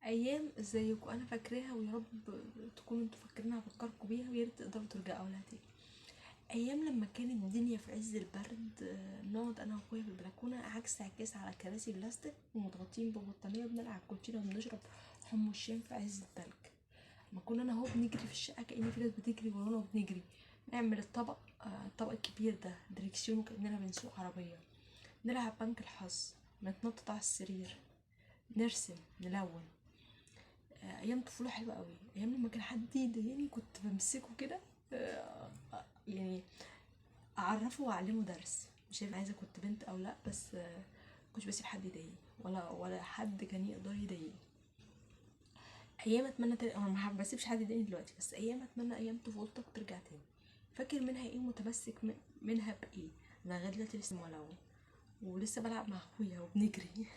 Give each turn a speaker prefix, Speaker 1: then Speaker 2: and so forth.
Speaker 1: ايام ازيكم انا فاكراها، ويا رب تكونوا انتوا فاكرينها، افكركم بيها ويا ريت تقدروا ترجعوا لها تاني. ايام لما كانت الدنيا في عز البرد، نقعد انا واخويا في البلكونه عكس عكاس على كراسي بلاستيك ومتغطين ببطانيه، وبنلعب كوتشينه وبنشرب حم الشام في عز التلج. لما كنا انا هو بنجري في الشقه كأن في ناس بتجري ورانا وبنجري نعمل الطبق الكبير ده دريكسيون كأننا بنسوق عربيه، نلعب بنك الحظ، نتنطط على السرير، نرسم، نلون. ايام طفوله حلوه قوي. ايام لما كان حد يضايقني كنت بمسكه كده، يعني اعرفه واعلمه درس. مش عايزه كنت بنت او لا، بس كنتش بسيب حد يضايقني ولا حد كان يقدر يضايقني. ايام اتمنى انا ما بسيبش حد يضايقني دلوقتي، بس ايام اتمنى ايام طفولتك ترجع تاني. فاكر منها ايه؟ متمسك منها بايه؟ انا لغايه دلوقتي لسه مولعه ولسه بلعب مع اخويا وبنجري.